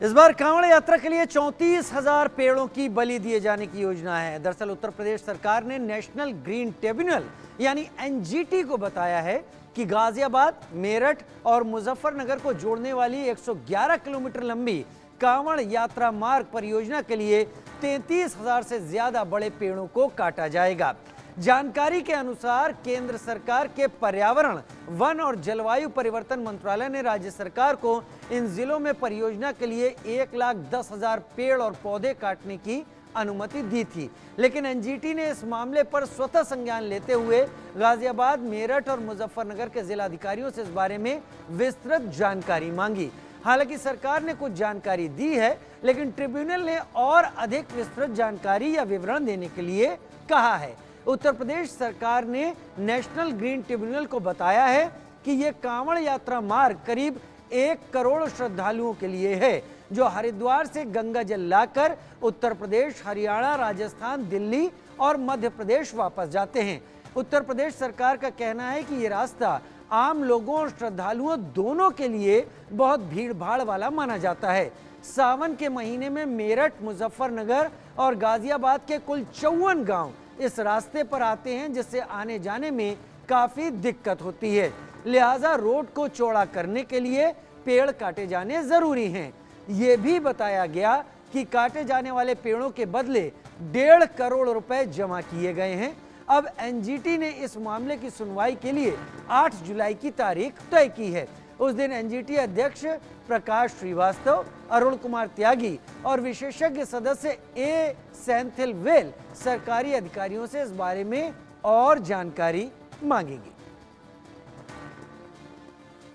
इस बार कांवड़ यात्रा के लिए 34,000 पेड़ों की बलि दिए जाने की योजना है। दरअसल उत्तर प्रदेश सरकार ने नेशनल ग्रीन ट्रिब्यूनल यानी एनजीटी को बताया है कि गाजियाबाद, मेरठ और मुजफ्फरनगर को जोड़ने वाली 111 किलोमीटर लंबी कांवड़ यात्रा मार्ग परियोजना के लिए 33,000 से ज्यादा बड़े पेड़ों को काटा जाएगा। जानकारी के अनुसार केंद्र सरकार के पर्यावरण, वन और जलवायु परिवर्तन मंत्रालय ने राज्य सरकार को इन जिलों में परियोजना के लिए 1,10,000 पेड़ और पौधे काटने की अनुमति दी थी, लेकिन एनजीटी ने इस मामले पर स्वतः संज्ञान लेते हुए गाजियाबाद, मेरठ और मुजफ्फरनगर के जिलाधिकारियों से इस बारे में विस्तृत जानकारी मांगी। हालांकि सरकार ने कुछ जानकारी दी है, लेकिन ट्रिब्यूनल ने और अधिक विस्तृत जानकारी या विवरण देने के लिए कहा है। उत्तर प्रदेश सरकार ने नेशनल ग्रीन ट्रिब्यूनल को बताया है कि यह कांवड़ यात्रा मार्ग करीब 1 करोड़ श्रद्धालुओं के लिए है, जो हरिद्वार से गंगा जल लाकर उत्तर प्रदेश, हरियाणा, राजस्थान, दिल्ली और मध्य प्रदेश वापस जाते हैं। उत्तर प्रदेश सरकार का कहना है कि यह रास्ता आम लोगों और श्रद्धालुओं दोनों के लिए बहुत भीड़ भाड़ वाला माना जाता है। सावन के महीने में मेरठ, मुजफ्फरनगर और गाजियाबाद के कुल 54 गांव इस रास्ते पर आते हैं, जिससे आने जाने में काफी दिक्कत होती है। लिहाजा रोड को चौड़ा करने के लिए पेड़ काटे जाने जरूरी हैं। ये भी बताया गया कि काटे जाने वाले पेड़ों के बदले 1.5 करोड़ रुपए जमा किए गए हैं। अब एनजीटी ने इस मामले की सुनवाई के लिए 8 जुलाई की तारीख तय की है। उस दिन एनजीटी अध्यक्ष प्रकाश श्रीवास्तव, अरुण कुमार त्यागी और विशेषज्ञ सदस्य ए सेंथिल वेल सरकारी अधिकारियों से इस बारे में और जानकारी मांगेंगे।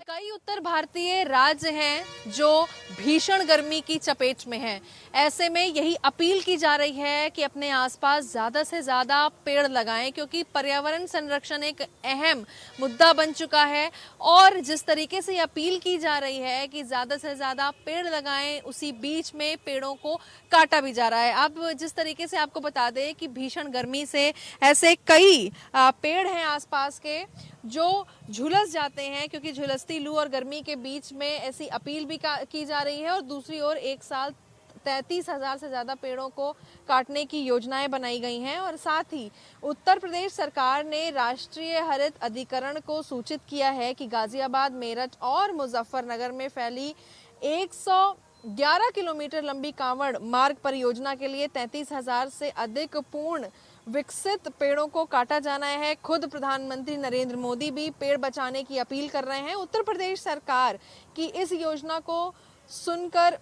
कई उत्तर भारतीय राज्य हैं जो भीषण गर्मी की चपेट में हैं। ऐसे में यही अपील की जा रही है कि अपने आसपास ज़्यादा से ज़्यादा पेड़ लगाएं, क्योंकि पर्यावरण संरक्षण एक अहम मुद्दा बन चुका है। और जिस तरीके से अपील की जा रही है कि ज़्यादा से ज़्यादा पेड़ लगाएं, उसी बीच में पेड़ों को काटा भी जा रहा है। अब जिस तरीके से आपको बता दें कि भीषण गर्मी से ऐसे कई पेड़ हैं आसपास के जो झुलस जाते हैं, क्योंकि झुलसती लू और गर्मी के बीच में ऐसी अपील भी की जा रही है। और दूसरी ओर एक साल 33,000 से ज़्यादा पेड़ों को काटने की योजनाएं बनाई गई हैं। और साथ ही उत्तर प्रदेश सरकार ने राष्ट्रीय हरित अधिकरण को सूचित किया है कि गाजियाबाद, मेरठ और मुजफ्फरनगर में फैली 111 किलोमीटर लंबी कांवड़ मार्ग परियोजना के लिए 33,000 से अधिक पूर्ण विकसित पेड़ों को काटा जाना है। खुद प्रधानमंत्री नरेंद्र मोदी भी पेड़ बचाने की अपील कर रहे हैं। उत्तर प्रदेश सरकार की इस योजना को सुनकर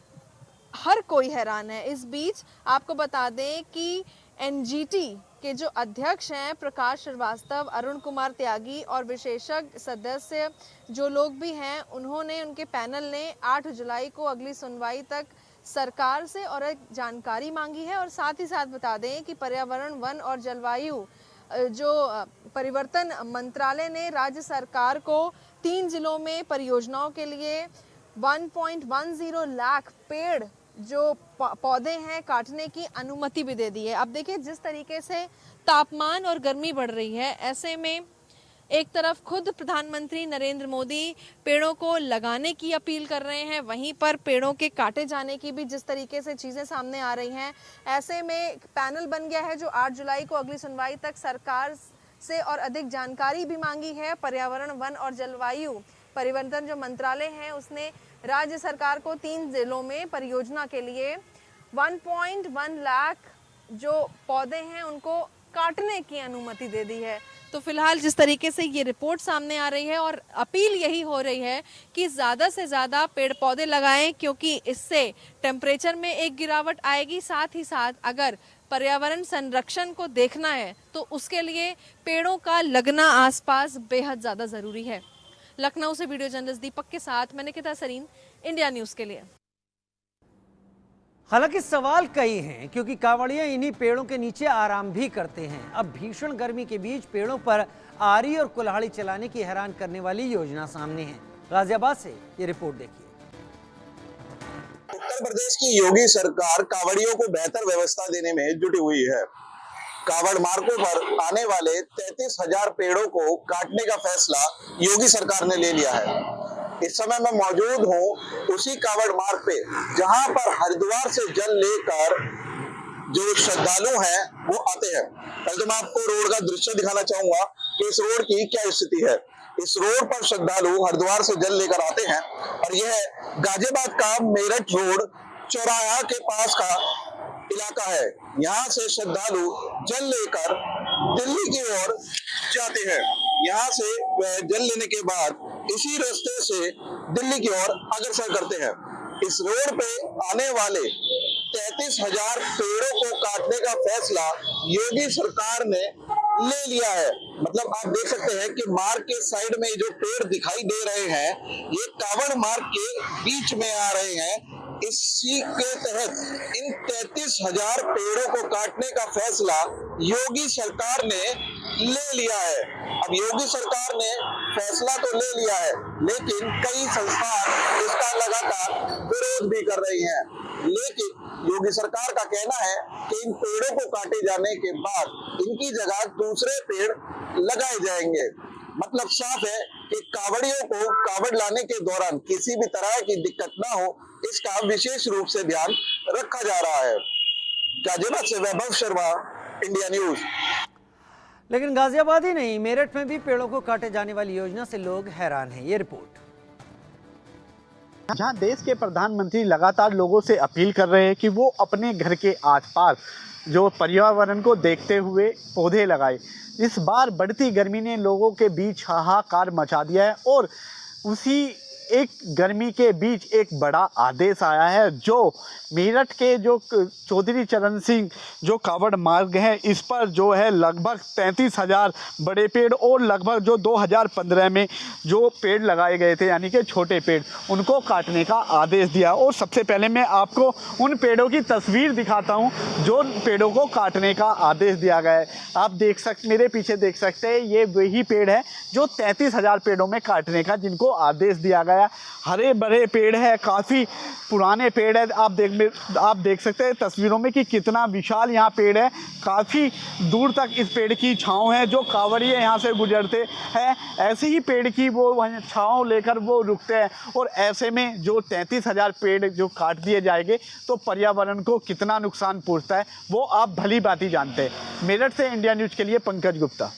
हर कोई हैरान है। इस बीच आपको बता दें कि एनजीटी के जो अध्यक्ष हैं प्रकाश श्रीवास्तव, अरुण कुमार त्यागी और विशेषज्ञ सदस्य जो लोग भी हैं, उनके पैनल ने 8 जुलाई को अगली सुनवाई तक सरकार से और एक जानकारी मांगी है। और साथ ही साथ बता दें कि पर्यावरण, वन और जलवायु जो परिवर्तन मंत्रालय ने राज्य सरकार को 3 जिलों में परियोजनाओं के लिए 1.10 लाख पेड़ जो पौधे हैं काटने की अनुमति भी दे दी है। अब देखिए जिस तरीके से तापमान और गर्मी बढ़ रही है, ऐसे में एक तरफ खुद प्रधानमंत्री नरेंद्र मोदी पेड़ों को लगाने की अपील कर रहे हैं, वहीं पर पेड़ों के काटे जाने की भी जिस तरीके से चीज़ें सामने आ रही हैं, ऐसे में पैनल बन गया है जो 8 जुलाई को अगली सुनवाई तक सरकार से और अधिक जानकारी भी मांगी है। पर्यावरण, वन और जलवायु परिवर्तन जो मंत्रालय है उसने राज्य सरकार को 3 जिलों में परियोजना के लिए 1.1 लाख जो पौधे हैं उनको काटने की अनुमति दे दी है। तो फिलहाल जिस तरीके से ये रिपोर्ट सामने आ रही है और अपील यही हो रही है कि ज़्यादा से ज़्यादा पेड़ पौधे लगाएं, क्योंकि इससे टेम्परेचर में एक गिरावट आएगी। साथ ही साथ अगर पर्यावरण संरक्षण को देखना है तो उसके लिए पेड़ों का लगना आसपास बेहद ज़्यादा ज़रूरी है। लखनऊ से वीडियो जर्नलिस्ट दीपक के साथ मैं निकिता सरीन, इंडिया न्यूज़ के लिए। हालांकि सवाल कई हैं, क्योंकि कांवड़िया इन्हीं पेड़ों के नीचे आराम भी करते हैं। अब भीषण गर्मी के बीच पेड़ों पर आरी और कुल्हाड़ी चलाने की हैरान करने वाली योजना सामने है। गाजियाबाद से ये रिपोर्ट देखिए। उत्तर प्रदेश की योगी सरकार कांवड़ियों को बेहतर व्यवस्था देने में जुटी हुई है। कांवड़ मार्गों पर आने वाले 33,000 पेड़ों को काटने का फैसला योगी सरकार ने ले लिया है। इस समय मैं मौजूद हूँ उसी कावड़ मार्ग पे जहां पर हरिद्वार से जल लेकर जो श्रद्धालु हैं वो आते हैं। पहले तो मैं आपको रोड का दृश्य दिखाना चाहूंगा कि इस रोड की क्या स्थिति है। इस रोड पर श्रद्धालु हरिद्वार से जल लेकर आते हैं और यह गाजियाबाद का मेरठ रोड चौराहा के पास का इलाका है। यहाँ से श्रद्धालु जल लेकर दिल्ली की ओर जाते हैं। यहाँ से जल लेने के बाद इसी रास्ते से दिल्ली की ओर अग्रसर करते हैं। इस रोड पे आने वाले 33,000 पेड़ों को काटने का फैसला योगी सरकार ने ले लिया है। मतलब आप देख सकते हैं कि मार्ग के साइड में जो पेड़ दिखाई दे रहे हैं ये कावड़ मार्ग के बीच में आ रहे हैं। इसी के तहत इन 33,000 पेड़ों को काटने का फैसला योगी सरकार ने ले लिया है। अब योगी सरकार ने फैसला तो ले लिया है लेकिन कई संस्थान इसका लगातार विरोध भी कर रही हैं। लेकिन योगी सरकार का कहना है कि इन पेड़ों को काटे जाने के बाद इनकी जगह दूसरे पेड़ लगाए जाएंगे। मतलब साफ है कि कावड़ियों को कावड़ लाने के दौरान किसी भी तरह की दिक्कत ना हो इसका विशेष रूप से ध्यान रखा जा रहा है। गाजियाबाद से वैभव शर्मा, इंडिया न्यूज। लेकिन गाजियाबाद ही नहीं, मेरठ में भी पेड़ों को काटे जाने वाली योजना से लोग हैरान हैं। ये रिपोर्ट। जहां देश के प्रधानमंत्री लगातार लोगों से अपील कर रहे हैं कि वो अपने घर के आसपास जो पर्यावरण को देखते हुए पौधे लगाए। इस बार बढ़ती गर्मी ने लोगों के बीच हाहाकार मचा दिया है और उसी एक गर्मी के बीच एक बड़ा आदेश आया है जो मेरठ के जो चौधरी चरण सिंह जो कावड़ मार्ग है इस पर जो है लगभग 33,000 बड़े पेड़ और लगभग जो 2015 में जो पेड़ लगाए गए थे यानी कि छोटे पेड़ उनको काटने का आदेश दिया। और सबसे पहले मैं आपको उन पेड़ों की तस्वीर दिखाता हूं जो पेड़ों को काटने का आदेश दिया गया है। आप मेरे पीछे देख सकते हैं ये वही पेड़ है जो 33,000 पेड़ों में काटने का जिनको आदेश दिया गया। हरे भरे पेड़ है, काफ़ी पुराने पेड़ है। आप देख सकते हैं तस्वीरों में कि कितना विशाल यहाँ पेड़ है। काफ़ी दूर तक इस पेड़ की छांव है। जो कांवड़िए यहाँ से गुजरते हैं ऐसे ही पेड़ की वो वहीं छांव लेकर वो रुकते हैं। और ऐसे में जो 33,000 पेड़ जो काट दिए जाएंगे तो पर्यावरण को कितना नुकसान पहुँचता है वो आप भली भांति जानते हैं। मेरठ से इंडिया न्यूज़ के लिए पंकज गुप्ता।